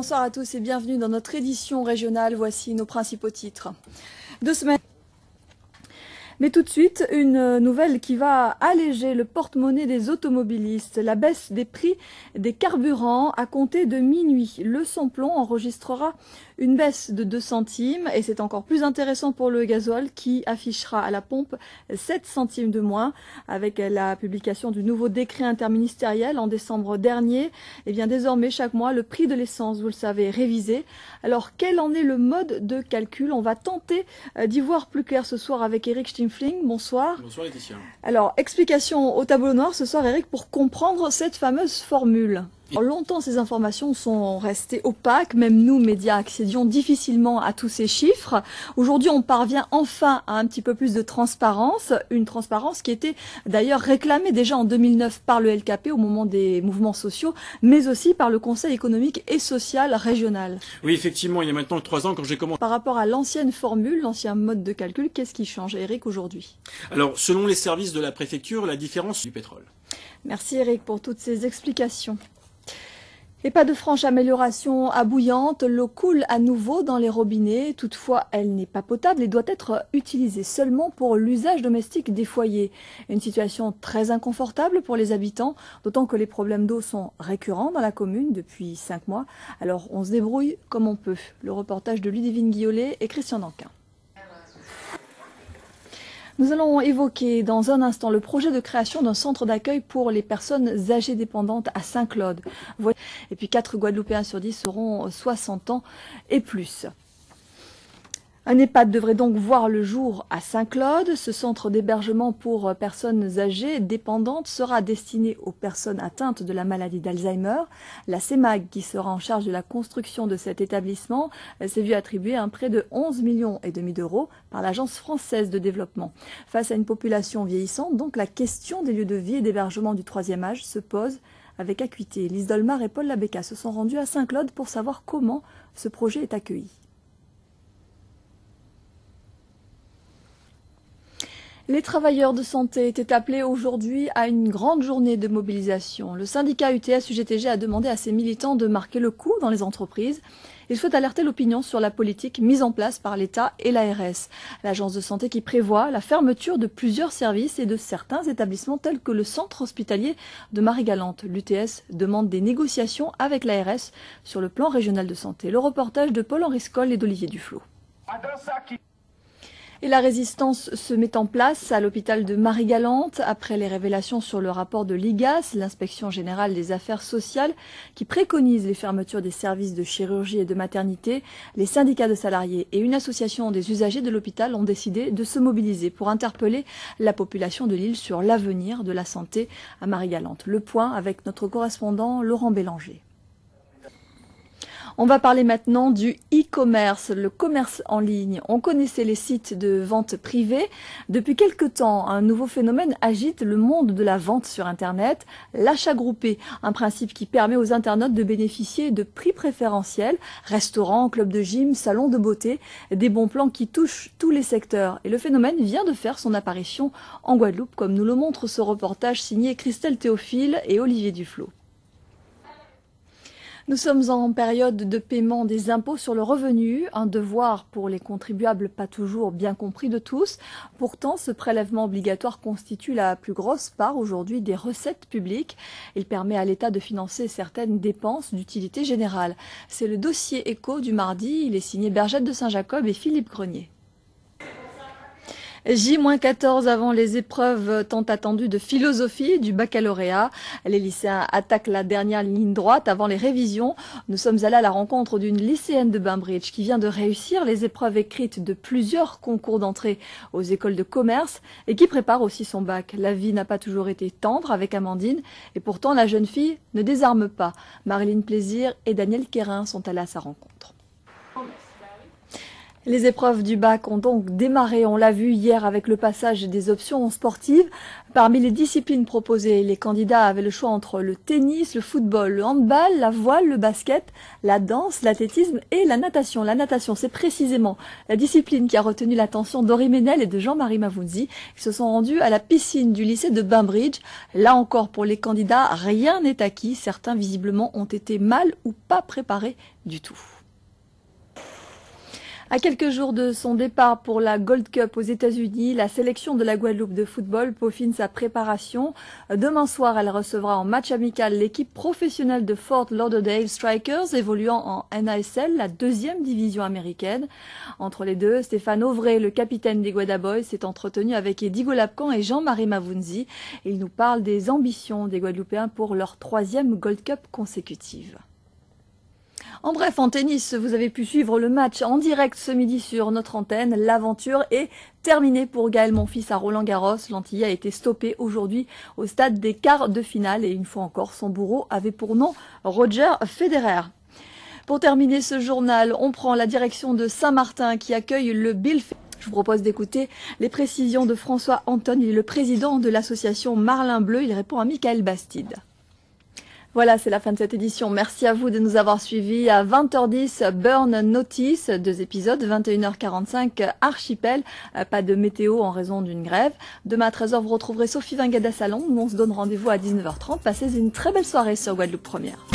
Bonsoir à tous et bienvenue dans notre édition régionale. Voici nos principaux titres. 2 semaines. Mais tout de suite, une nouvelle qui va alléger le porte-monnaie des automobilistes. La baisse des prix des carburants à compter de minuit. Le samplon enregistrera une baisse de 2 centimes et c'est encore plus intéressant pour le gasoil qui affichera à la pompe 7 centimes de moins avec la publication du nouveau décret interministériel en décembre dernier. Et bien désormais, chaque mois, le prix de l'essence, vous le savez, est révisé. Alors, quel en est le mode de calcul? On va tenter d'y voir plus clair ce soir avec Eric Stimfling. Bonsoir. Bonsoir Laetitia. Alors, explication au tableau noir ce soir, Eric, pour comprendre cette fameuse formule. Longtemps, ces informations sont restées opaques. Même nous, médias, accédions difficilement à tous ces chiffres. Aujourd'hui, on parvient enfin à un petit peu plus de transparence. Une transparence qui était d'ailleurs réclamée déjà en 2009 par le LKP au moment des mouvements sociaux, mais aussi par le Conseil économique et social régional. Oui, effectivement, il y a maintenant 3 ans quand j'ai commencé. Par rapport à l'ancienne formule, l'ancien mode de calcul, qu'est-ce qui change, Eric, aujourd'hui? Alors, selon les services de la préfecture, la différence du pétrole. Merci Eric pour toutes ces explications. Et pas de franche amélioration à Bouillante, l'eau coule à nouveau dans les robinets. Toutefois, elle n'est pas potable et doit être utilisée seulement pour l'usage domestique des foyers. Une situation très inconfortable pour les habitants, d'autant que les problèmes d'eau sont récurrents dans la commune depuis 5 mois. Alors on se débrouille comme on peut. Le reportage de Ludivine Guillolet et Christian Danquin. Nous allons évoquer dans un instant le projet de création d'un centre d'accueil pour les personnes âgées dépendantes à Saint-Claude. Et puis 4 Guadeloupéens sur 10 seront 60 ans et plus. Un EHPAD devrait donc voir le jour à Saint-Claude. Ce centre d'hébergement pour personnes âgées dépendantes sera destiné aux personnes atteintes de la maladie d'Alzheimer. La CEMAG, qui sera en charge de la construction de cet établissement, s'est vue attribuer un prêt de 11,5 millions d'euros par l'Agence française de développement. Face à une population vieillissante, donc la question des lieux de vie et d'hébergement du troisième âge se pose avec acuité. Lise Dolmar et Paul Labecca se sont rendus à Saint-Claude pour savoir comment ce projet est accueilli. Les travailleurs de santé étaient appelés aujourd'hui à une grande journée de mobilisation. Le syndicat UTS-UGTG a demandé à ses militants de marquer le coup dans les entreprises. Il souhaite alerter l'opinion sur la politique mise en place par l'État et l'ARS, l'agence de santé qui prévoit la fermeture de plusieurs services et de certains établissements tels que le centre hospitalier de Marie-Galante. L'UTS demande des négociations avec l'ARS sur le plan régional de santé. Le reportage de Paul-Henri Scoll et d'Olivier Duflot. Et la résistance se met en place à l'hôpital de Marie-Galante après les révélations sur le rapport de l'IGAS, l'inspection générale des affaires sociales, qui préconise les fermetures des services de chirurgie et de maternité. Les syndicats de salariés et une association des usagers de l'hôpital ont décidé de se mobiliser pour interpeller la population de l'île sur l'avenir de la santé à Marie-Galante. Le point avec notre correspondant Laurent Bélanger. On va parler maintenant du e-commerce, le commerce en ligne. On connaissait les sites de vente privée. Depuis quelque temps, un nouveau phénomène agite le monde de la vente sur Internet, l'achat groupé, un principe qui permet aux internautes de bénéficier de prix préférentiels, restaurants, clubs de gym, salons de beauté, des bons plans qui touchent tous les secteurs. Et le phénomène vient de faire son apparition en Guadeloupe, comme nous le montre ce reportage signé Christelle Théophile et Olivier Duflot. Nous sommes en période de paiement des impôts sur le revenu, un devoir pour les contribuables pas toujours bien compris de tous. Pourtant, ce prélèvement obligatoire constitue la plus grosse part aujourd'hui des recettes publiques. Il permet à l'État de financer certaines dépenses d'utilité générale. C'est le dossier éco du mardi. Il est signé Bergette de Saint-Jacob et Philippe Grenier. J-14 avant les épreuves tant attendues de philosophie du baccalauréat. Les lycéens attaquent la dernière ligne droite avant les révisions. Nous sommes allés à la rencontre d'une lycéenne de Bainbridge qui vient de réussir les épreuves écrites de plusieurs concours d'entrée aux écoles de commerce et qui prépare aussi son bac. La vie n'a pas toujours été tendre avec Amandine et pourtant la jeune fille ne désarme pas. Marilyn Plaisir et Daniel Quérin sont allés à sa rencontre. Les épreuves du bac ont donc démarré, on l'a vu hier avec le passage des options sportives. Parmi les disciplines proposées, les candidats avaient le choix entre le tennis, le football, le handball, la voile, le basket, la danse, l'athlétisme et la natation. La natation, c'est précisément la discipline qui a retenu l'attention d'Ori Ménel et de Jean-Marie Mavounzi, qui se sont rendus à la piscine du lycée de Bainbridge. Là encore, pour les candidats, rien n'est acquis. Certains, visiblement, ont été mal ou pas préparés du tout. À quelques jours de son départ pour la Gold Cup aux États-Unis, la sélection de la Guadeloupe de football peaufine sa préparation. Demain soir, elle recevra en match amical l'équipe professionnelle de Fort Lauderdale Strikers, évoluant en NASL, la deuxième division américaine. Entre les deux, Stéphane Auvray, le capitaine des Guadaboys, s'est entretenu avec Edigo Lapcan et Jean-Marie Mavounzi. Il nous parle des ambitions des Guadeloupéens pour leur troisième Gold Cup consécutive. En bref, en tennis, vous avez pu suivre le match en direct ce midi sur notre antenne. L'aventure est terminée pour Gaël Monfils à Roland-Garros. L'Antillais a été stoppé aujourd'hui au stade des quarts de finale et une fois encore, son bourreau avait pour nom Roger Federer. Pour terminer ce journal, on prend la direction de Saint-Martin qui accueille le Bill. Je vous propose d'écouter les précisions de François Anton. Il est le président de l'association Marlin Bleu. Il répond à Michael Bastide. Voilà, c'est la fin de cette édition. Merci à vous de nous avoir suivis. À 20h10, Burn Notice, 2 épisodes, 21h45, Archipel. Pas de météo en raison d'une grève. Demain à 13h, vous retrouverez Sophie Vingada Salon. Nous, on se donne rendez-vous à 19h30. Passez une très belle soirée sur Guadeloupe Première.